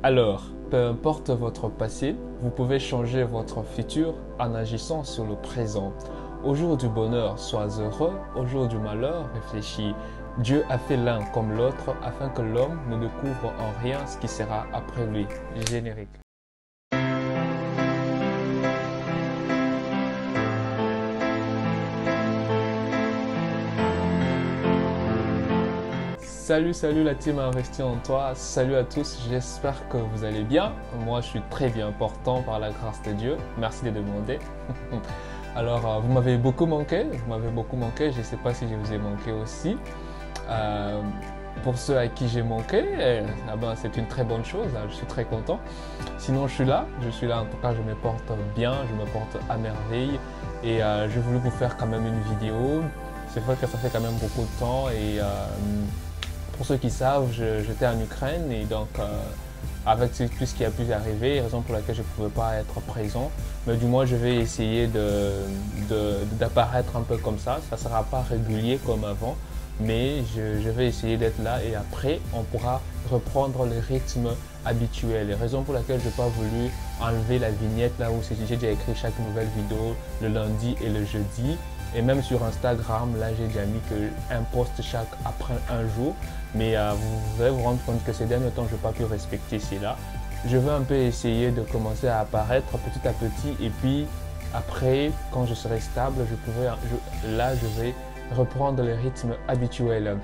Alors, peu importe votre passé, vous pouvez changer votre futur en agissant sur le présent. Au jour du bonheur, sois heureux. Au jour du malheur, réfléchis. Dieu a fait l'un comme l'autre afin que l'homme ne découvre en rien ce qui sera après lui. Générique. Salut la team Investi en toi, salut à tous, j'espère que vous allez bien. Moi je suis très bien portant par la grâce de Dieu, merci de demander. Alors vous m'avez beaucoup manqué, je ne sais pas si je vous ai manqué aussi. Pour ceux à qui j'ai manqué, c'est une très bonne chose, je suis très content. Sinon je suis là, en tout cas je me porte bien, je me porte à merveille et je voulais vous faire quand même une vidéo. C'est vrai que ça fait quand même beaucoup de temps et pour ceux qui savent, j'étais en Ukraine et donc avec tout ce qui a pu arriver, raison pour laquelle je ne pouvais pas être présent, mais du moins je vais essayer d'apparaître un peu comme ça. Ça ne sera pas régulier comme avant, mais je vais essayer d'être là et après on pourra reprendre le rythme habituel. Et raison pour laquelle je n'ai pas voulu enlever la vignette là où j'ai déjà écrit chaque nouvelle vidéo le lundi et le jeudi. Et même sur Instagram, là j'ai déjà mis qu'un post après un jour. Mais vous allez vous rendre compte que ces derniers temps, je n'ai pas pu respecter cela. Je vais un peu essayer de commencer à apparaître petit à petit. Et puis après, quand je serai stable, je vais reprendre le rythme habituel.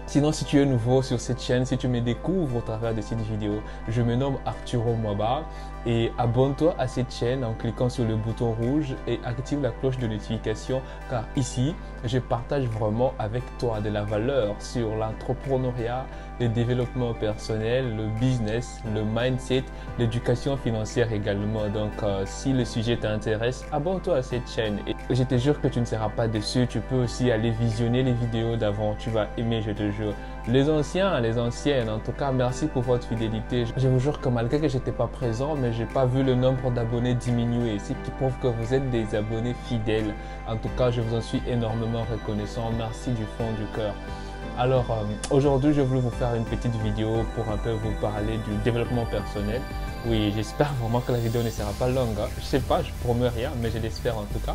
Sinon, si tu es nouveau sur cette chaîne, si tu me découvres au travers de cette vidéo, je me nomme Arturo Mwaba et abonne-toi à cette chaîne en cliquant sur le bouton rouge et active la cloche de notification car ici, je partage vraiment avec toi de la valeur sur l'entrepreneuriat, le développement personnel, le business, le mindset, l'éducation financière également. Donc, si le sujet t'intéresse, abonne-toi à cette chaîne et je te jure que tu ne seras pas déçu. Tu peux aussi aller visionner les vidéos d'avant, tu vas aimer, je te jure. Les anciens, les anciennes, en tout cas, merci pour votre fidélité. Je vous jure que malgré que je n'étais pas présent, mais je n'ai pas vu le nombre d'abonnés diminuer, ce qui prouve que vous êtes des abonnés fidèles. En tout cas, je vous en suis énormément reconnaissant. Merci du fond du cœur. Alors, aujourd'hui, je voulais vous faire une petite vidéo pour un peu vous parler du développement personnel. Oui, j'espère vraiment que la vidéo ne sera pas longue. Je ne sais pas, je ne promets rien, mais je l'espère en tout cas.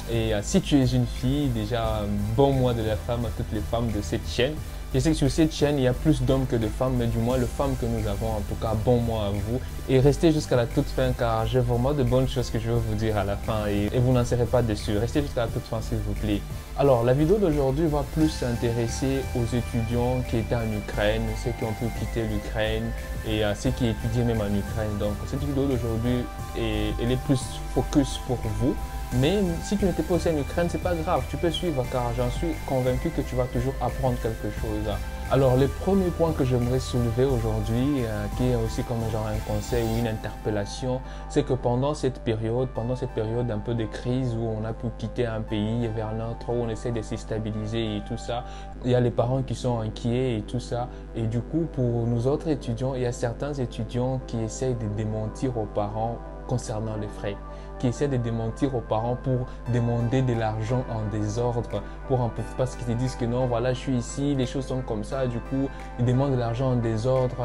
Et si tu es une fille, déjà bon mois de la femme à toutes les femmes de cette chaîne. Je sais que sur cette chaîne, il y a plus d'hommes que de femmes, mais du moins les femmes que nous avons, en tout cas, bon mois à vous. Et restez jusqu'à la toute fin car j'ai vraiment de bonnes choses que je vais vous dire à la fin et vous n'en serez pas déçus. Restez jusqu'à la toute fin s'il vous plaît. Alors, la vidéo d'aujourd'hui va plus s'intéresser aux étudiants qui étaient en Ukraine, ceux qui ont pu quitter l'Ukraine et ceux qui étudient même en Ukraine. Donc, cette vidéo d'aujourd'hui, elle est plus focus pour vous. Mais si tu n'étais pas aussi en Ukraine, c'est pas grave, tu peux suivre car j'en suis convaincu que tu vas toujours apprendre quelque chose. Alors, le premier point que j'aimerais soulever aujourd'hui, qui est aussi comme genre un conseil ou une interpellation, c'est que pendant cette période un peu de crise où on a pu quitter un pays vers l'autre, où on essaie de se stabiliser et tout ça, il y a les parents qui sont inquiets et tout ça. Et du coup, pour nous autres étudiants, il y a certains étudiants qui essayent de démentir aux parents concernant les frais, qui essaient de démentir aux parents pour demander de l'argent en désordre, parce qu'ils se disent que non, voilà, je suis ici, les choses sont comme ça, du coup, ils demandent de l'argent en désordre,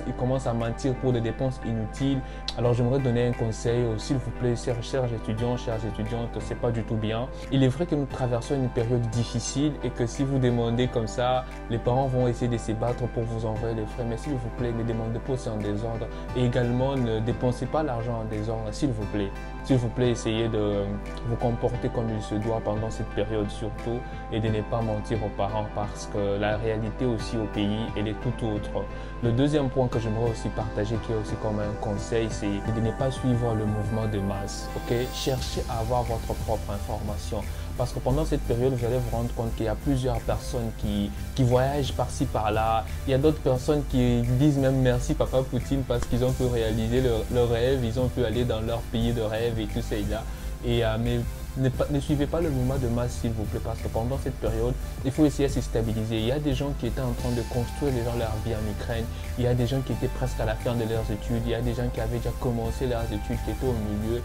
ils commencent à mentir pour des dépenses inutiles. Alors, j'aimerais donner un conseil, s'il vous plaît, chers étudiants, chères étudiantes, c'est pas du tout bien. Il est vrai que nous traversons une période difficile et que si vous demandez comme ça, les parents vont essayer de se battre pour vous envoyer les frais, mais s'il vous plaît, ne demandez pas aussi en désordre et également ne dépensez pas l'argent en désordre, s'il vous plaît. S'il vous plaît, essayez de vous comporter comme il se doit pendant cette période surtout et de ne pas mentir aux parents parce que la réalité aussi au pays, elle est tout autre. Le deuxième point que j'aimerais aussi partager, qui est aussi comme un conseil, c'est de ne pas suivre le mouvement de masse. Okay? Cherchez à avoir votre propre information. Parce que pendant cette période, vous allez vous rendre compte qu'il y a plusieurs personnes qui voyagent par-ci, par-là. Il y a d'autres personnes qui disent même merci Papa Poutine parce qu'ils ont pu réaliser leur rêve, ils ont pu aller dans leur pays de rêve et tout ça et là. Mais ne suivez pas le mouvement de masse s'il vous plaît parce que pendant cette période, il faut essayer de se stabiliser. Il y a des gens qui étaient en train de construire leur vie en Ukraine. Il y a des gens qui étaient presque à la fin de leurs études. Il y a des gens qui avaient déjà commencé leurs études, qui étaient au milieu,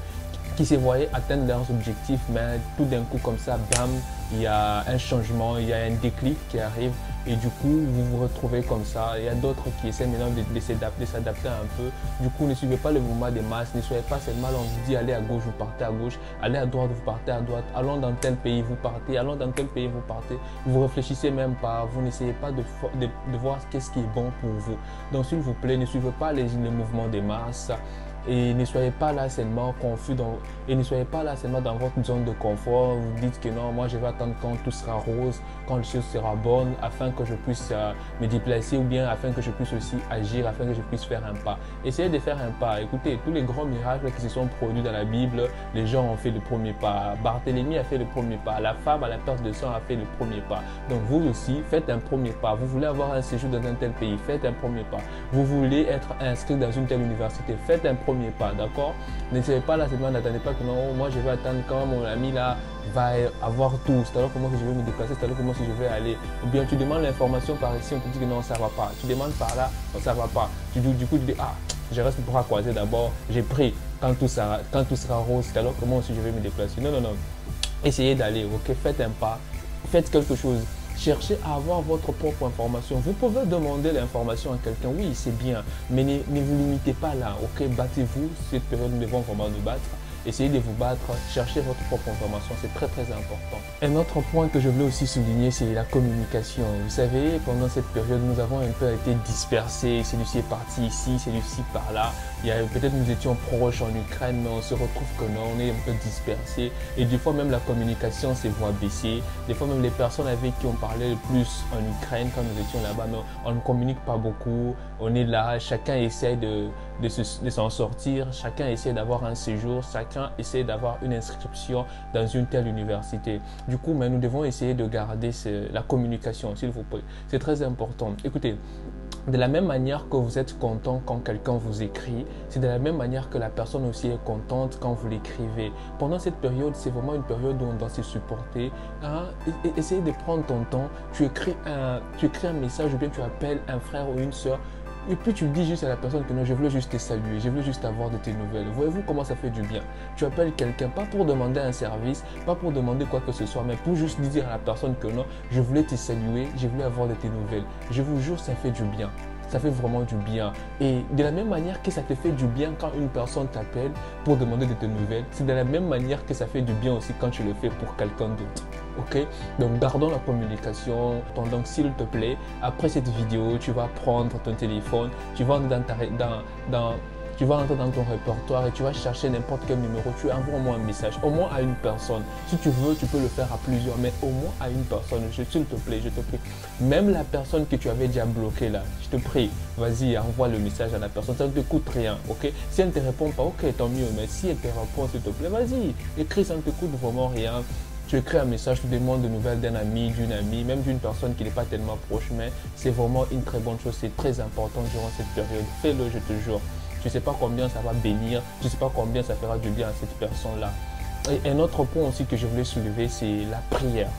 qui se voyaient atteindre leurs objectifs, mais tout d'un coup comme ça, bam, il y a un changement, il y a un déclic qui arrive et du coup vous vous retrouvez comme ça. Il y a d'autres qui essaient maintenant de s'adapter un peu. Du coup, ne suivez pas le mouvement des masses, ne soyez pas seulement on vous dit allez à gauche, vous partez à gauche, allez à droite, vous partez à droite, allons dans tel pays, vous partez, allons dans tel pays, vous partez. Vous réfléchissez même pas, vous n'essayez pas de voir qu'est-ce qui est bon pour vous. Donc s'il vous plaît, ne suivez pas les mouvements des masses. Et ne soyez pas là seulement confus et ne soyez pas là seulement dans votre zone de confort. Vous dites que non, moi je vais attendre quand tout sera rose, quand les choses seront bonnes, afin que je puisse me déplacer ou bien afin que je puisse aussi agir, afin que je puisse faire un pas. Essayez de faire un pas. Écoutez, tous les grands miracles qui se sont produits dans la Bible, les gens ont fait le premier pas. Barthélemy a fait le premier pas. La femme à la perte de sang a fait le premier pas. Donc vous aussi, faites un premier pas. Vous voulez avoir un séjour dans un tel pays, faites un premier pas. Vous voulez être inscrit dans une telle université, faites un premier pas, d'accord? N'essayez pas là seulement, n'attendez pas que non, moi je vais attendre quand mon ami là va avoir tout, c'est alors comment que je vais me déplacer, c'est alors comment que je vais aller. Ou bien tu demandes l'information par ici, on te dit que non, ça va pas. Tu demandes par là, non, ça va pas. Du coup, tu dis, ah, je reste pour croiser d'abord, j'ai pris. Quand tout sera rose, c'est alors comment aussi je vais me déplacer. Non, non, non. Essayez d'aller, ok? Faites un pas, faites quelque chose. Cherchez à avoir votre propre information. Vous pouvez demander l'information à quelqu'un, oui, c'est bien, mais ne vous limitez pas là, ok? Battez-vous, cette période, nous devons vraiment nous battre. Essayez de vous battre, cherchez votre propre information, c'est très très important. Un autre point que je voulais aussi souligner, c'est la communication. Vous savez, pendant cette période, nous avons un peu été dispersés, celui-ci est parti ici, celui-ci par là. Peut-être nous étions proches en Ukraine, mais on se retrouve que non, on est un peu dispersés. Et des fois même la communication s'est voit baisser. Des fois même les personnes avec qui on parlait le plus en Ukraine quand nous étions là-bas, on ne communique pas beaucoup. On est là, chacun essaie de s'en sortir, chacun essaie d'avoir un séjour, chacun essaie d'avoir une inscription dans une telle université. Du coup, mais nous devons essayer de garder la communication, s'il vous plaît. C'est très important. Écoutez, de la même manière que vous êtes content quand quelqu'un vous écrit, c'est de la même manière que la personne aussi est contente quand vous l'écrivez. Pendant cette période, c'est vraiment une période où on doit se supporter. Hein? Essayez de prendre ton temps. Tu écris un message ou bien tu appelles un frère ou une soeur. Et puis tu dis juste à la personne que non, je voulais juste te saluer, je voulais juste avoir de tes nouvelles. Voyez-vous comment ça fait du bien? Tu appelles quelqu'un, pas pour demander un service, pas pour demander quoi que ce soit, mais pour juste dire à la personne que non, je voulais te saluer, je voulais avoir de tes nouvelles. Je vous jure, ça fait du bien. Ça fait vraiment du bien. Et de la même manière que ça te fait du bien quand une personne t'appelle pour demander de tes nouvelles, c'est de la même manière que ça fait du bien aussi quand tu le fais pour quelqu'un d'autre. Ok? Donc gardons la communication. Donc s'il te plaît, après cette vidéo, tu vas prendre ton téléphone, tu vas tu vas entrer dans ton répertoire et tu vas chercher n'importe quel numéro. Tu envoies au moins un message, au moins à une personne. Si tu veux, tu peux le faire à plusieurs, mais au moins à une personne. S'il te plaît, je te prie. Même la personne que tu avais déjà bloquée là, je te prie, vas-y, envoie le message à la personne. Ça ne te coûte rien, ok? Si elle ne te répond pas, ok, tant mieux. Mais si elle te répond, s'il te plaît, vas-y, écris, ça ne te coûte vraiment rien. Tu écris un message, tu demandes de nouvelles d'un ami, d'une amie, même d'une personne qui n'est pas tellement proche, mais c'est vraiment une très bonne chose. C'est très important durant cette période. Fais-le, je te jure. Tu ne sais pas combien ça va bénir, tu ne sais pas combien ça fera du bien à cette personne-là. Et un autre point aussi que je voulais soulever, c'est la prière.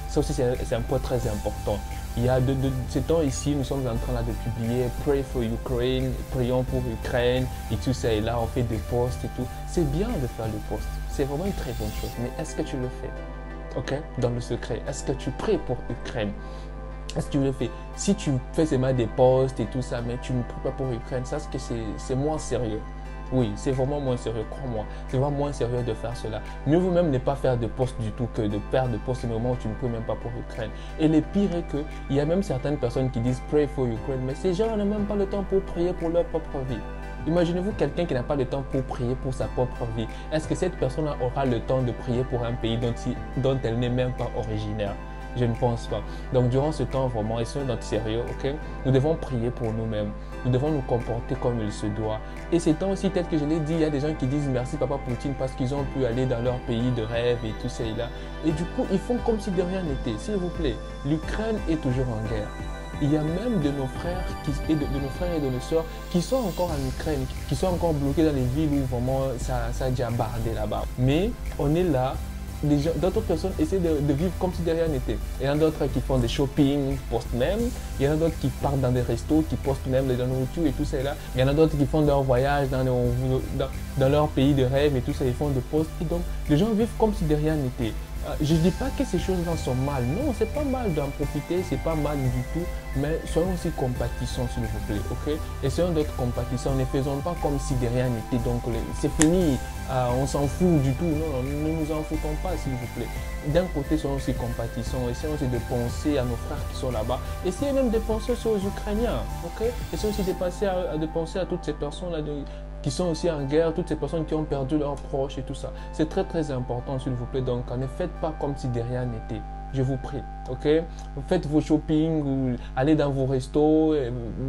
Ça aussi, c'est un point très important. Il y a de ces temps ici, nous sommes en train là, de publier Pray for Ukraine, prions pour Ukraine et tout ça. Et là, on fait des posts et tout. C'est bien de faire le post. C'est vraiment une très bonne chose. Mais est-ce que tu le fais? Ok? Dans le secret, est-ce que tu pries pour Ukraine? Est-ce que tu le fais? Si tu fais seulement des posts et tout ça, mais tu ne pries pas pour Ukraine, ça c'est moins sérieux. Oui, c'est vraiment moins sérieux, crois-moi. C'est vraiment moins sérieux de faire cela. Mieux vaut même ne pas faire de posts du tout que de faire de posts au moment où tu ne pries même pas pour Ukraine. Et le pire est qu'il y a même certaines personnes qui disent Pray for Ukraine, mais ces gens n'ont même pas le temps pour prier pour leur propre vie. Imaginez-vous quelqu'un qui n'a pas le temps pour prier pour sa propre vie. Est-ce que cette personne aura le temps de prier pour un pays dont elle n'est même pas originaire? Je ne pense pas. Donc durant ce temps, vraiment, essayons d'être sérieux, ok? Nous devons prier pour nous-mêmes. Nous devons nous comporter comme il se doit. Et ces temps aussi, tel que je l'ai dit, il y a des gens qui disent merci Papa Poutine parce qu'ils ont pu aller dans leur pays de rêve et tout ça et là. Et du coup, ils font comme si de rien n'était. S'il vous plaît, l'Ukraine est toujours en guerre. Il y a même de nos frères et de nos soeurs qui sont encore en Ukraine, qui sont encore bloqués dans les villes où vraiment ça a déjà bardé là-bas. Mais on est là. D'autres personnes essaient de vivre comme si de rien n'était. Il y en a d'autres qui font des shopping, postent même. Il y en a d'autres qui partent dans des restos, qui postent même de la nourriture et tout ça. Là. Il y en a d'autres qui font leur voyage dans leur pays de rêve et tout ça. Ils font des posts. Et donc, les gens vivent comme si de rien n'était. Je ne dis pas que ces choses-là sont mal. Non, c'est pas mal d'en profiter, c'est pas mal du tout. Mais soyons aussi compatissants, s'il vous plaît, ok? Essayons d'être compatissants, ne faisons pas comme si de rien n'était. Donc, c'est fini, on s'en fout du tout. Non, ne nous en foutons pas, s'il vous plaît. D'un côté, soyons aussi compatissants, essayons aussi de penser à nos frères qui sont là-bas. Essayez même de penser aussi aux Ukrainiens, ok? Essayez aussi de penser à toutes ces personnes-là qui sont aussi en guerre, toutes ces personnes qui ont perdu leurs proches et tout ça. C'est très très important, s'il vous plaît. Donc, ne faites pas comme si de rien n'était. Je vous prie, ok? Faites vos shopping, ou allez dans vos restos,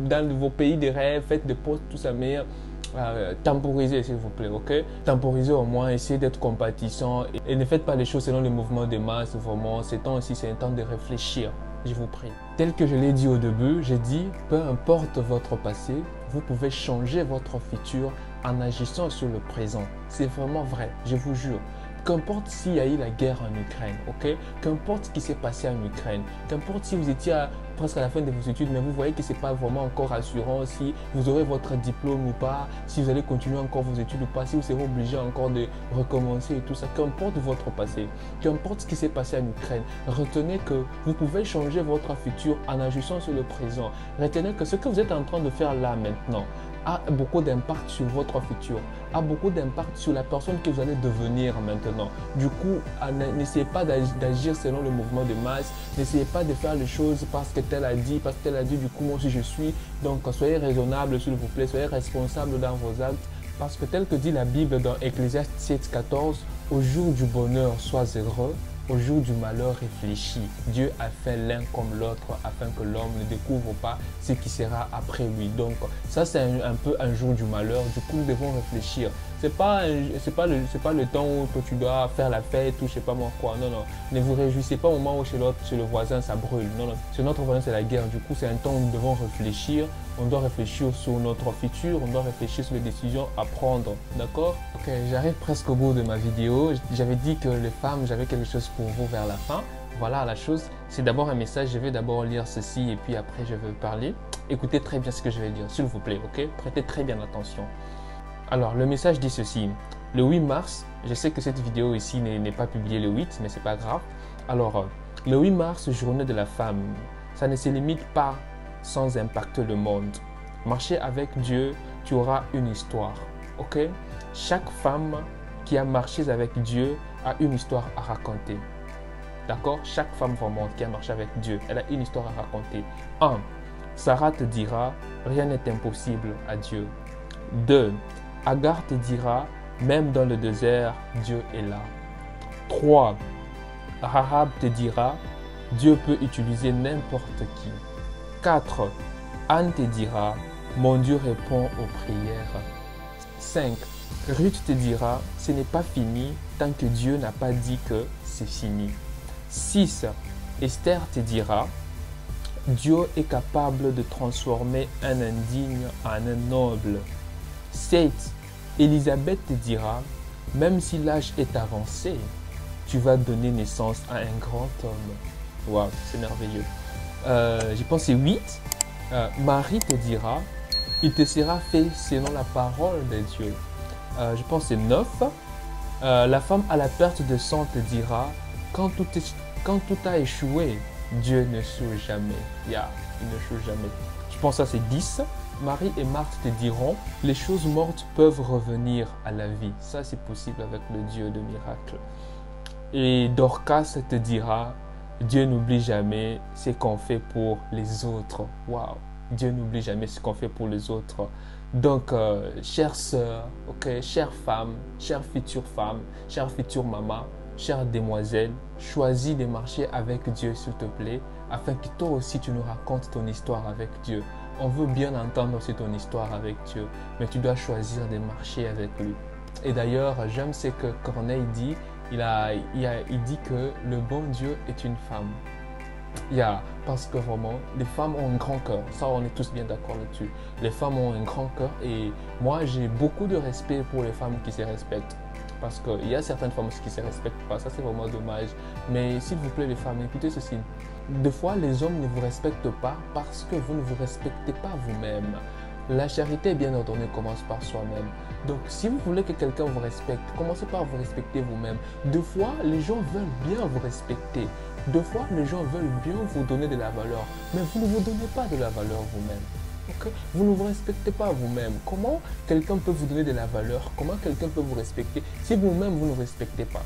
dans vos pays de rêve, faites des posts, tout ça, mais temporisez, s'il vous plaît, ok? Temporisez au moins, essayez d'être compatissant et ne faites pas les choses selon les mouvements de masse, vraiment. C'est un temps de réfléchir. Je vous prie. Tel que je l'ai dit au début, j'ai dit, peu importe votre passé, vous pouvez changer votre futur en agissant sur le présent. C'est vraiment vrai, je vous jure. Qu'importe s'il y a eu la guerre en Ukraine, ok? Qu'importe ce qui s'est passé en Ukraine, qu'importe si vous étiez presque à la fin de vos études, mais vous voyez que ce n'est pas vraiment encore rassurant si vous aurez votre diplôme ou pas, si vous allez continuer encore vos études ou pas, si vous serez obligé encore de recommencer et tout ça, qu'importe votre passé, qu'importe ce qui s'est passé en Ukraine, retenez que vous pouvez changer votre futur en agissant sur le présent. Retenez que ce que vous êtes en train de faire là maintenant a beaucoup d'impact sur votre futur, a beaucoup d'impact sur la personne que vous allez devenir maintenant. Du coup, n'essayez pas d'agir selon le mouvement de masse, n'essayez pas de faire les choses parce que tel a dit, du coup moi aussi je suis. Donc soyez raisonnable s'il vous plaît, soyez responsable dans vos actes, parce que tel que dit la Bible dans Ecclésiaste 7,14, au jour du bonheur sois heureux, au jour du malheur réfléchis. Dieu a fait l'un comme l'autre afin que l'homme ne découvre pas ce qui sera après lui. Donc ça c'est un peu un jour du malheur. Du coup nous devons réfléchir. C'est pas le temps où tu dois faire la fête ou je sais pas moi quoi. Non, non. Ne vous réjouissez pas au moment où chez le voisin ça brûle. Non, non. Chez notre voisin c'est la guerre. Du coup c'est un temps où nous devons réfléchir. On doit réfléchir sur notre futur. On doit réfléchir sur les décisions à prendre. D'accord? Ok, j'arrive presque au bout de ma vidéo. J'avais dit que les femmes, j'avais quelque chose pour vous vers la fin. Voilà la chose. C'est d'abord un message. Je vais d'abord lire ceci et puis après je vais parler. Écoutez très bien ce que je vais dire, s'il vous plaît. Ok? Prêtez très bien attention. Alors, le message dit ceci. Le 8 mars, je sais que cette vidéo ici n'est pas publiée le 8, mais c'est pas grave. Alors, le 8 mars, journée de la femme, ça ne se limite pas sans impacter le monde. Marcher avec Dieu, tu auras une histoire. Ok? Chaque femme qui a marché avec Dieu a une histoire à raconter. D'accord? Chaque femme vraiment qui a marché avec Dieu, elle a une histoire à raconter. 1. Sarah te dira, rien n'est impossible à Dieu. 2. Agar te dira, même dans le désert, Dieu est là. 3. Rahab te dira, Dieu peut utiliser n'importe qui. 4. Anne te dira, mon Dieu répond aux prières. 5. Ruth te dira, ce n'est pas fini tant que Dieu n'a pas dit que c'est fini. 6. Esther te dira, Dieu est capable de transformer un indigne en un noble. 7. Élisabeth te dira, même si l'âge est avancé, tu vas donner naissance à un grand homme. Waouh, c'est merveilleux. Je pense que c'est 8. Marie te dira, il te sera fait selon la parole de Dieu. Je pense que c'est 9. La femme à la perte de sang te dira, quand tout a échoué, Dieu ne choue jamais. Il ne choue jamais. Je pense que ça c'est 10. Marie et Marthe te diront, les choses mortes peuvent revenir à la vie. Ça c'est possible avec le Dieu de miracles. Et Dorcas te dira, Dieu n'oublie jamais ce qu'on fait pour les autres. Waouh! Dieu n'oublie jamais ce qu'on fait pour les autres. Donc, chères sœurs, okay, chères femmes, chères futures mamans, chères demoiselles, choisis de marcher avec Dieu s'il te plaît, afin que toi aussi tu nous racontes ton histoire avec Dieu. On veut bien entendre aussi ton histoire avec Dieu, mais tu dois choisir de marcher avec lui. Et d'ailleurs, j'aime ce que Corneille dit. Il dit que le bon Dieu est une femme. Parce que vraiment, les femmes ont un grand cœur. Ça, on est tous bien d'accord là-dessus. Les femmes ont un grand cœur et moi, j'ai beaucoup de respect pour les femmes qui se respectent. Parce qu'il y a certaines femmes qui ne se respectent pas. Ça, c'est vraiment dommage. Mais s'il vous plaît, les femmes, écoutez ceci. Des fois, les hommes ne vous respectent pas parce que vous ne vous respectez pas vous-même. La charité bien ordonnée commence par soi-même. Donc, si vous voulez que quelqu'un vous respecte, commencez par vous respecter vous-même. Deux fois, les gens veulent bien vous respecter. Deux fois, les gens veulent bien vous donner de la valeur. Mais vous ne vous donnez pas de la valeur vous-même. Okay? Vous ne vous respectez pas vous-même. Comment quelqu'un peut vous donner de la valeur? Comment quelqu'un peut vous respecter si vous-même, vous ne respectez pas?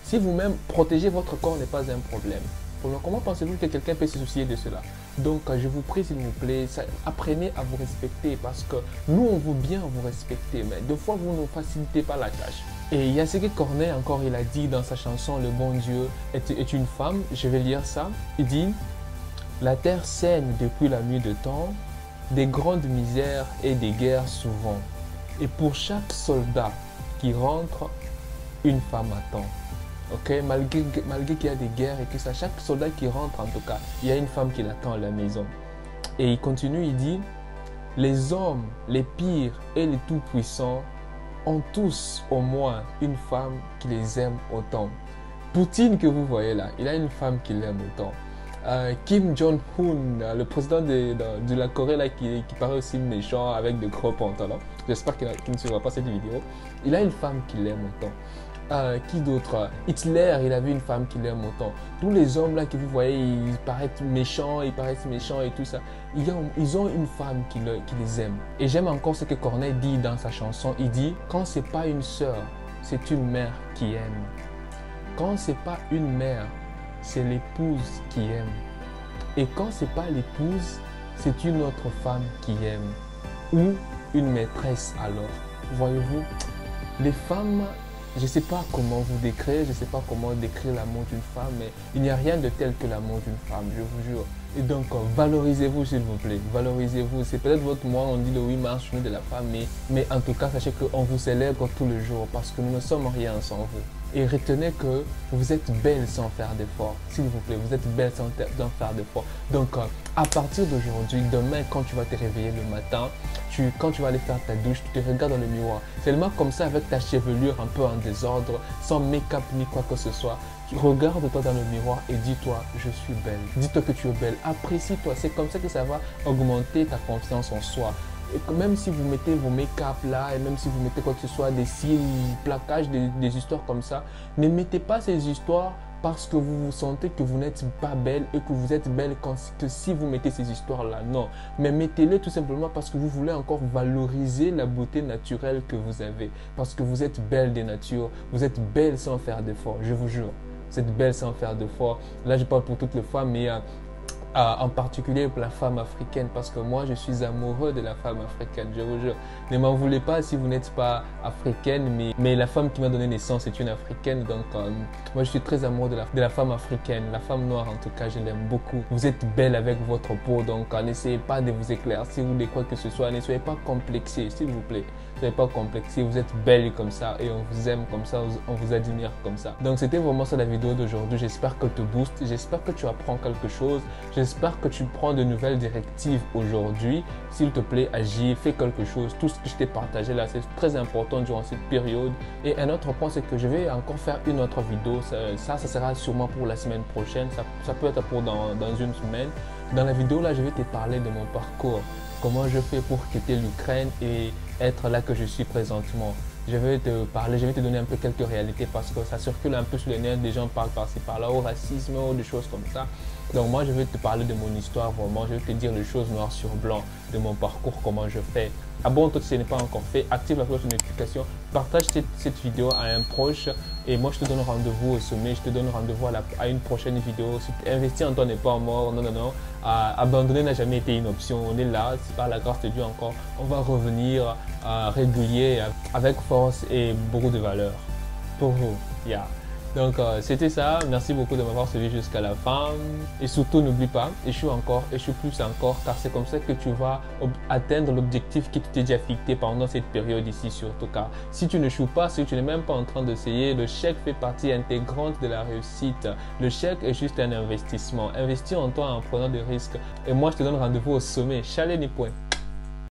Si vous-même, protéger votre corps n'est pas un problème. Alors, comment pensez-vous que quelqu'un peut se soucier de cela? Donc, je vous prie, s'il vous plaît, apprenez à vous respecter parce que nous, on veut bien vous respecter, mais deux fois, vous ne facilitez pas la tâche. Et il y a ce que Corneille, encore, il a dit dans sa chanson « Le bon Dieu est une femme ». Je vais lire ça. Il dit « La terre saigne depuis la nuit de temps, des grandes misères et des guerres souvent. Et pour chaque soldat qui rentre, une femme attend. » Okay? Malgré qu'il y a des guerres et tout ça, chaque soldat qui rentre en tout cas, il y a une femme qui l'attend à la maison. Et il continue, il dit, les hommes, les pires et les tout-puissants ont tous au moins une femme qui les aime autant. Poutine que vous voyez là, il a une femme qui l'aime autant. Kim Jong-un, le président de la Corée là, qui paraît aussi méchant avec de gros pantalons, j'espère qu'il ne suivra pas cette vidéo, il a une femme qui l'aime autant. Qui d'autre? Hitler, il avait une femme qui l'aime autant. Tous les hommes là que vous voyez, ils paraissent méchants et tout ça. Ils ont une femme qui les aime. Et j'aime encore ce que Corneille dit dans sa chanson. Il dit, quand c'est pas une sœur, c'est une mère qui aime. Quand c'est pas une mère, c'est l'épouse qui aime. Et quand c'est pas l'épouse, c'est une autre femme qui aime. Ou une maîtresse alors. Voyez-vous, les femmes... Je ne sais pas comment vous décrire, je ne sais pas comment décrire l'amour d'une femme, mais il n'y a rien de tel que l'amour d'une femme, je vous jure. Et donc, valorisez-vous s'il vous plaît, valorisez-vous. C'est peut-être votre mois, on dit le 8 mars, journée de la femme, mais en tout cas, sachez qu'on vous célèbre tous les jours parce que nous ne sommes rien sans vous. Et retenez que vous êtes belle sans faire d'effort, s'il vous plaît, vous êtes belle sans faire d'effort. Donc, à partir d'aujourd'hui, demain, quand tu vas te réveiller le matin, quand tu vas aller faire ta douche, tu te regardes dans le miroir. Seulement comme ça, avec ta chevelure un peu en désordre, sans make-up ni quoi que ce soit, regarde-toi dans le miroir et dis-toi, je suis belle. Dis-toi que tu es belle, apprécie-toi. C'est comme ça que ça va augmenter ta confiance en soi. Et même si vous mettez vos make-up là, et même si vous mettez quoi que ce soit, des cils, plaquages, des histoires comme ça, ne mettez pas ces histoires parce que vous vous sentez que vous n'êtes pas belle et que vous êtes belle que si vous mettez ces histoires-là. Non, mais mettez-les tout simplement parce que vous voulez encore valoriser la beauté naturelle que vous avez. Parce que vous êtes belle de nature, vous êtes belle sans faire d'effort, je vous jure. Vous êtes belle sans faire d'effort. Là, je parle pour toutes les femmes, mais en particulier pour la femme africaine, parce que moi je suis amoureux de la femme africaine, je vous jure. Ne m'en voulez pas si vous n'êtes pas africaine, mais la femme qui m'a donné naissance est une africaine, donc moi je suis très amoureux de la femme africaine, la femme noire en tout cas, je l'aime beaucoup. Vous êtes belle avec votre peau, donc n'essayez pas de vous éclaircir ou de quoi que ce soit, ne soyez pas complexés s'il vous plaît. Ne soyez pas complexés, vous êtes belle comme ça et on vous aime comme ça, on vous admire comme ça. Donc c'était vraiment ça la vidéo d'aujourd'hui, j'espère qu'elle te booste, j'espère que tu apprends quelque chose, j'espère que tu prends de nouvelles directives aujourd'hui. S'il te plaît, agis, fais quelque chose. Tout ce que je t'ai partagé là, c'est très important durant cette période. Et un autre point, c'est que je vais encore faire une autre vidéo. Ça sera sûrement pour la semaine prochaine. Ça peut être pour dans une semaine. Dans la vidéo là, je vais te parler de mon parcours. Comment je fais pour quitter l'Ukraine et être là que je suis présentement. Je vais te parler, je vais te donner un peu quelques réalités parce que ça circule un peu sur les nerfs, des gens parlent par-ci par-là au racisme ou des choses comme ça. Donc moi je vais te parler de mon histoire vraiment, je vais te dire les choses noir sur blanc de mon parcours, comment je fais. Abonne-toi si ce n'est pas encore fait, active la cloche de notification, partage cette vidéo à un proche et moi je te donne rendez-vous au sommet, je te donne rendez-vous à une prochaine vidéo. Investir en toi n'est pas mort, non, non, non. Abandonner n'a jamais été une option, on est là, c'est par la grâce de Dieu encore, on va revenir régulier avec force et beaucoup de valeur pour vous. Yeah. Donc c'était ça, merci beaucoup de m'avoir suivi jusqu'à la fin et surtout n'oublie pas, échoue encore, échoue plus encore car c'est comme ça que tu vas atteindre l'objectif qui t'est déjà fixé pendant cette période ici surtout car si tu n'échoues pas, si tu n'es même pas en train d'essayer, le chèque fait partie intégrante de la réussite. Le chèque est juste un investissement, investis en toi en prenant des risques et moi je te donne rendez-vous au sommet, chalet ni point.